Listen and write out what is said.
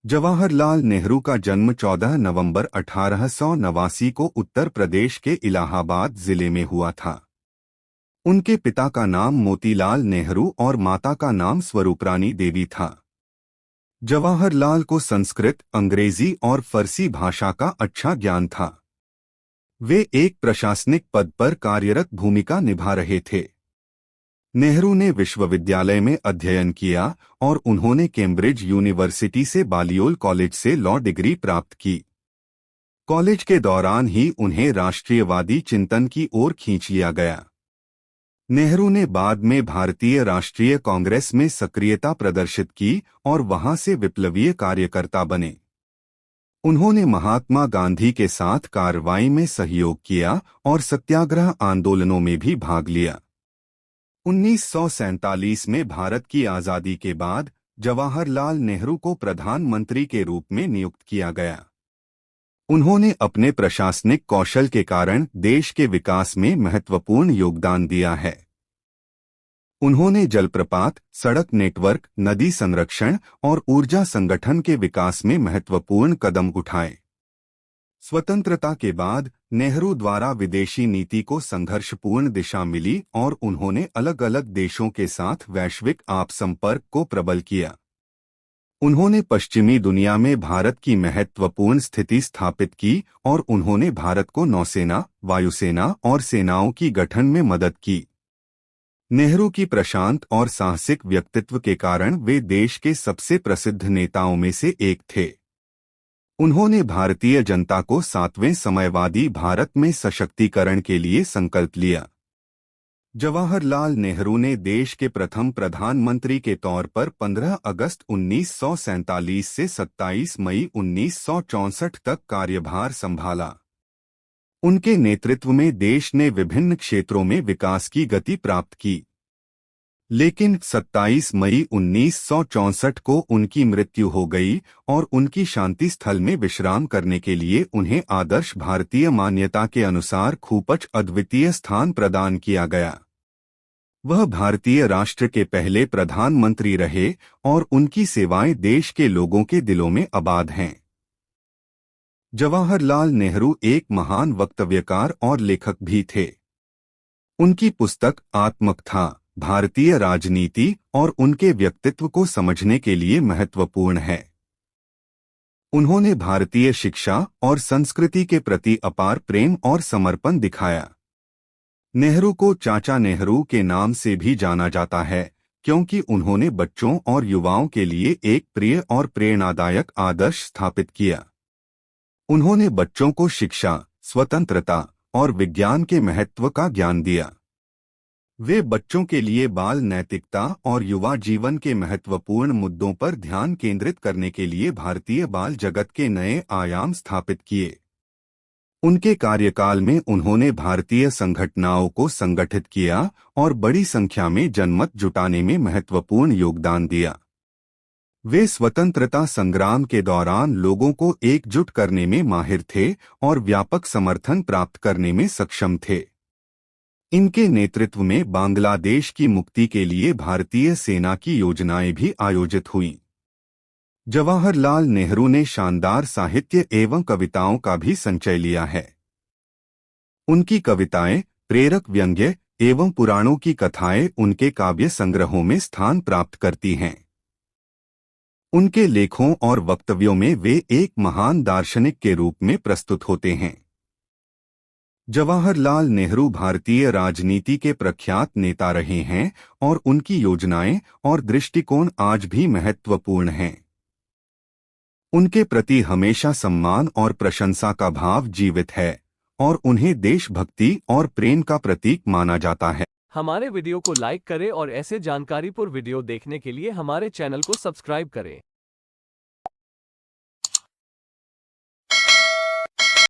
जवाहरलाल नेहरू का जन्म 14 नवंबर 1889 को उत्तर प्रदेश के इलाहाबाद जिले में हुआ था। उनके पिता का नाम मोतीलाल नेहरू और माता का नाम स्वरूपरानी देवी था। जवाहरलाल को संस्कृत, अंग्रेजी और फारसी भाषा का अच्छा ज्ञान था। वे एक प्रशासनिक पद पर कार्यरत भूमिका निभा रहे थे। नेहरू ने विश्वविद्यालय में अध्ययन किया और उन्होंने कैम्ब्रिज यूनिवर्सिटी से बालियोल कॉलेज से लॉ डिग्री प्राप्त की। कॉलेज के दौरान ही उन्हें राष्ट्रीयवादी चिंतन की ओर खींच लिया गया। नेहरू ने बाद में भारतीय राष्ट्रीय कांग्रेस में सक्रियता प्रदर्शित की और वहां से विप्लवीय कार्यकर्ता बने। उन्होंने महात्मा गांधी के साथ कार्रवाई में सहयोग किया और सत्याग्रह आंदोलनों में भी भाग लिया। 1947 में भारत की आज़ादी के बाद जवाहरलाल नेहरू को प्रधानमंत्री के रूप में नियुक्त किया गया। उन्होंने अपने प्रशासनिक कौशल के कारण देश के विकास में महत्वपूर्ण योगदान दिया है। उन्होंने जलप्रपात, सड़क नेटवर्क, नदी संरक्षण और ऊर्जा संगठन के विकास में महत्वपूर्ण कदम उठाए। स्वतंत्रता के बाद नेहरू द्वारा विदेशी नीति को संघर्षपूर्ण दिशा मिली और उन्होंने अलग अलग देशों के साथ वैश्विक आप संपर्क को प्रबल किया। उन्होंने पश्चिमी दुनिया में भारत की महत्वपूर्ण स्थिति स्थापित की और उन्होंने भारत को नौसेना, वायुसेना और सेनाओं की गठन में मदद की। नेहरू की प्रशांत और साहसिक व्यक्तित्व के कारण वे देश के सबसे प्रसिद्ध नेताओं में से एक थे। उन्होंने भारतीय जनता को 7वें समयवादी भारत में सशक्तिकरण के लिए संकल्प लिया। जवाहरलाल नेहरू ने देश के प्रथम प्रधानमंत्री के तौर पर 15 अगस्त 1947 से 27 मई 1964 तक कार्यभार संभाला। उनके नेतृत्व में देश ने विभिन्न क्षेत्रों में विकास की गति प्राप्त की, लेकिन 27 मई 1964 को उनकी मृत्यु हो गई और उनकी शांति स्थल में विश्राम करने के लिए उन्हें आदर्श भारतीय मान्यता के अनुसार खूबच अद्वितीय स्थान प्रदान किया गया। वह भारतीय राष्ट्र के पहले प्रधानमंत्री रहे और उनकी सेवाएं देश के लोगों के दिलों में आबाद हैं। जवाहरलाल नेहरू एक महान वक्तव्यकार और लेखक भी थे। उनकी पुस्तक आत्मकथा भारतीय राजनीति और उनके व्यक्तित्व को समझने के लिए महत्वपूर्ण है। उन्होंने भारतीय शिक्षा और संस्कृति के प्रति अपार प्रेम और समर्पण दिखाया। नेहरू को चाचा नेहरू के नाम से भी जाना जाता है क्योंकि उन्होंने बच्चों और युवाओं के लिए एक प्रिय और प्रेरणादायक आदर्श स्थापित किया। उन्होंने बच्चों को शिक्षा, स्वतंत्रता और विज्ञान के महत्व का ज्ञान दिया। वे बच्चों के लिए बाल नैतिकता और युवा जीवन के महत्वपूर्ण मुद्दों पर ध्यान केंद्रित करने के लिए भारतीय बाल जगत के नए आयाम स्थापित किए। उनके कार्यकाल में उन्होंने भारतीय संगठनों को संगठित किया और बड़ी संख्या में जनमत जुटाने में महत्वपूर्ण योगदान दिया। वे स्वतंत्रता संग्राम के दौरान लोगों को एकजुट करने में माहिर थे और व्यापक समर्थन प्राप्त करने में सक्षम थे। इनके नेतृत्व में बांग्लादेश की मुक्ति के लिए भारतीय सेना की योजनाएं भी आयोजित हुईं। जवाहरलाल नेहरू ने शानदार साहित्य एवं कविताओं का भी संचय लिया है। उनकी कविताएं, प्रेरक व्यंग्य एवं पुराणों की कथाएं उनके काव्य संग्रहों में स्थान प्राप्त करती हैं। उनके लेखों और वक्तव्यों में वे एक महान दार्शनिक के रूप में प्रस्तुत होते हैं। जवाहरलाल नेहरू भारतीय राजनीति के प्रख्यात नेता रहे हैं और उनकी योजनाएं और दृष्टिकोण आज भी महत्वपूर्ण हैं। उनके प्रति हमेशा सम्मान और प्रशंसा का भाव जीवित है और उन्हें देशभक्ति और प्रेम का प्रतीक माना जाता है। हमारे वीडियो को लाइक करें और ऐसे जानकारीपूर्ण वीडियो देखने के लिए हमारे चैनल को सब्सक्राइब करें।